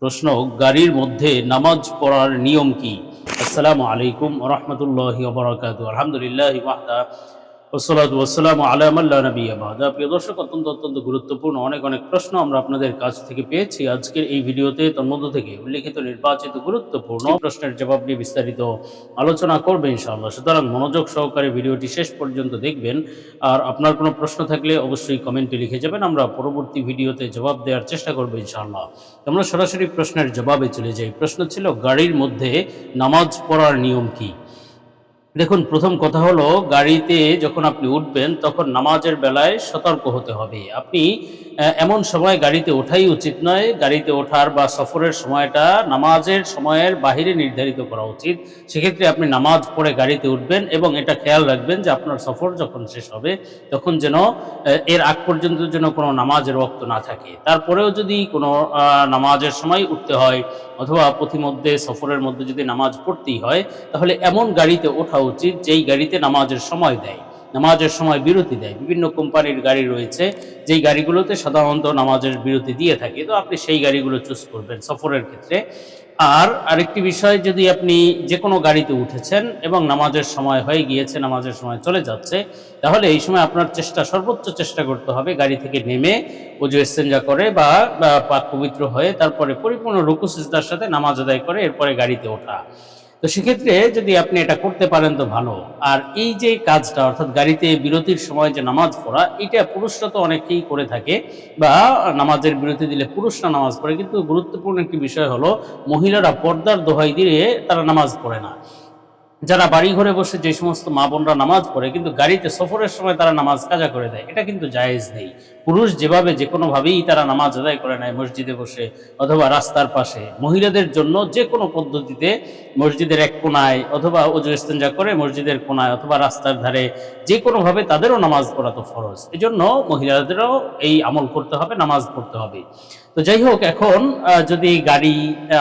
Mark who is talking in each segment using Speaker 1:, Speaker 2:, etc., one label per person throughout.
Speaker 1: প্রশ্ন, গাড়ির মধ্যে নামাজ পড়ার নিয়ম কি? আসসালামু আলাইকুম ওয়া রাহমাতুল্লাহি ওয়া বারাকাতুহু। আলহামদুলিল্লাহি ওয়াহদা ওয়াসসালাতু ওয়াসসালামু আলা মান লা নাবিয়্যা বা'দা। প্রিয় দর্শক, অত্যন্ত গুরুত্বপূর্ণ অনেক প্রশ্ন আমরা আপনাদের কাছ থেকে পেয়েছি। আজকের এই ভিডিওতে তার মধ্য থেকে উল্লেখিত নির্বাচিত গুরুত্বপূর্ণ প্রশ্নের জবাব নিয়ে বিস্তারিত আলোচনা করবে ইনশাআল্লাহ। সুতরাং মনোযোগ সহকারে ভিডিওটি শেষ পর্যন্ত দেখবেন। আর আপনার কোনো প্রশ্ন থাকলে অবশ্যই কমেন্টে লিখে যাবেন। আমরা পরবর্তী ভিডিওতে জবাব দেওয়ার চেষ্টা করব ইনশাআল্লাহ। আমরা সরাসরি প্রশ্নের জবাবে চলে যাই। প্রশ্ন ছিল, গাড়ির মধ্যে নামাজ পড়ার নিয়ম কি? দেখুন, প্রথম কথা হলো, গাড়িতে যখন আপনি উঠবেন তখন নামাজের বেলায় সতর্ক হতে হবে। আপনি এমন সময় গাড়িতে ওঠাই উচিত নয়। গাড়িতে ওঠার বা সফরের সময়টা নামাজের সময়ের বাহিরে নির্ধারিত করা উচিত। সেক্ষেত্রে আপনি নামাজ পড়ে গাড়িতে উঠবেন এবং এটা খেয়াল রাখবেন যে আপনার সফর যখন শেষ হবে তখন যেন এর আগ পর্যন্ত যেন কোনো নামাজের ওয়াক্ত না থাকে। তারপরেও যদি কোনো নামাজের সময় উঠতে হয় অথবা পথিমধ্যে সফরের মধ্যে যদি নামাজ পড়তেই হয়, তাহলে এমন গাড়িতে ওঠা উচিত যেই গাড়িতে নামাজের সময় দেয়, নামাজের সময় বিরতি দেয়। বিভিন্ন কোম্পানির গাড়ি রয়েছে যেই গাড়িগুলোতে সাধারণত নামাজের বিরতি দিয়ে থাকে, তো আপনি সেই গাড়িগুলো চুজ করবেন সফরের ক্ষেত্রে। আর আরেকটি বিষয়, যদি আপনি যে কোনো গাড়িতে উঠেছেন এবং নামাজের সময় হয়ে গিয়েছে, নামাজের সময় চলে যাচ্ছে, তাহলে এই সময় আপনার সর্বোচ্চ চেষ্টা করতে হবে গাড়ি থেকে নেমে ওযু ইস্তেঞ্জা করে বা পাক পবিত্র হয়ে তারপরে পরিপূর্ণ রুকু সিজদার সাথে নামাজ আদায় করে এরপরে গাড়িতে ওঠা। তো সেক্ষেত্রে যদি আপনি এটা করতে পারেন তো ভালো। আর এই যে কাজটা, অর্থাৎ গাড়িতে বিরতির সময় যে নামাজ পড়া, এটা পুরুষরা তো অনেকেই করে থাকে, বা নামাজের বিরতি দিলে পুরুষরা নামাজ পড়ে, কিন্তু গুরুত্বপূর্ণ একটি বিষয় হলো, মহিলারা পর্দার দোহাই দিয়ে তারা নামাজ পড়ে না। যারা বাড়ি ঘরে বসে যে সমস্ত মা বোনরা নামাজ পড়ে কিন্তু গাড়িতে সফরের সময় তারা নামাজ কাজা করে দেয়, এটা কিন্তু জায়েজ নেই। পুরুষ যেভাবে যে কোনোভাবেই তারা নামাজ আদায় করে নেয় মসজিদে বসে অথবা রাস্তার পাশে, মহিলাদের জন্য যে কোনো পদ্ধতিতে মসজিদের এক কোনায় অথবা ওযু ইস্তেঞ্জা করে মসজিদের কোনায় অথবা রাস্তার ধারে যে কোনোভাবে তাদেরও নামাজ পড়া তো ফরজ। এজন্য মহিলাদেরও এই আমল করতে হবে, নামাজ পড়তে হবে। তো যাই হোক, এখন যদি গাড়ি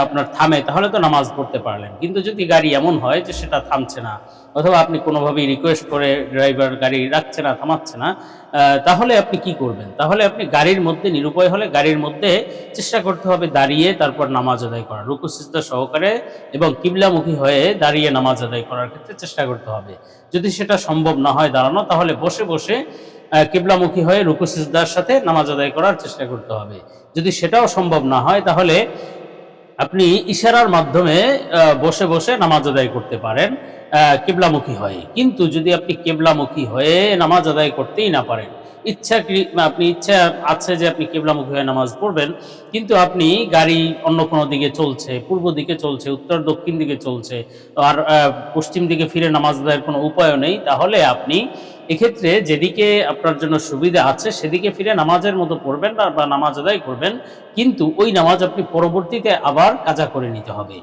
Speaker 1: আপনার থামে তাহলে তো নামাজ পড়তে পারলেন, কিন্তু যদি গাড়ি এমন হয় যে সেটা থামছে না অথবা আপনি কোনোভাবেই রিকোয়েস্ট করে ড্রাইভার গাড়ি রাখছে না, থামাচ্ছে না, তাহলে আপনি কি করবেন? তাহলে আপনি গাড়ির মধ্যে, নিরুপায় হলে গাড়ির মধ্যে চেষ্টা করতে হবে দাঁড়িয়ে তারপর নামাজ আদায় করা, রুকু সিজদা সহকারে এবং কিবলামুখী হয়ে দাঁড়িয়ে নামাজ আদায় করার ক্ষেত্রে চেষ্টা করতে হবে। যদি সেটা সম্ভব না হয় দাঁড়ানো, তাহলে বসে বসে কিবলামুখী হয়ে রুকু সিজদার সাথে নামাজ আদায় করার চেষ্টা করতে হবে। যদি সেটাও সম্ভব না হয়, তাহলে আপনি ইশারার মাধ্যমে বসে বসে নামাজ আদায় করতে পারেন কিবলামুখী হয়ে। কিন্তু যদি আপনি কিবলামুখী হয়ে নামাজ আদায় করতেই না পারেন, আপনি ইচ্ছা আছে যে আপনি কিবলামুখী হয়ে নামাজ পড়বেন, কিন্তু আপনি গাড়ি অন্য কোনো দিকে চলছে, পূর্ব দিকে চলছে, উত্তর দক্ষিণ দিকে চলছে, আর পশ্চিম দিকে ফিরে নামাজ আদায়ের কোনো উপায়ও নেই, তাহলে আপনি এক্ষেত্রে যেদিকে আপনার জন্য সুবিধা আছে সেদিকে ফিরে নামাজের মতো পড়বেন বা নামাজ আদায় করবেন, কিন্তু ওই নামাজ আপনি পরবর্তীতে আবার কাজা করে নিতে হবে।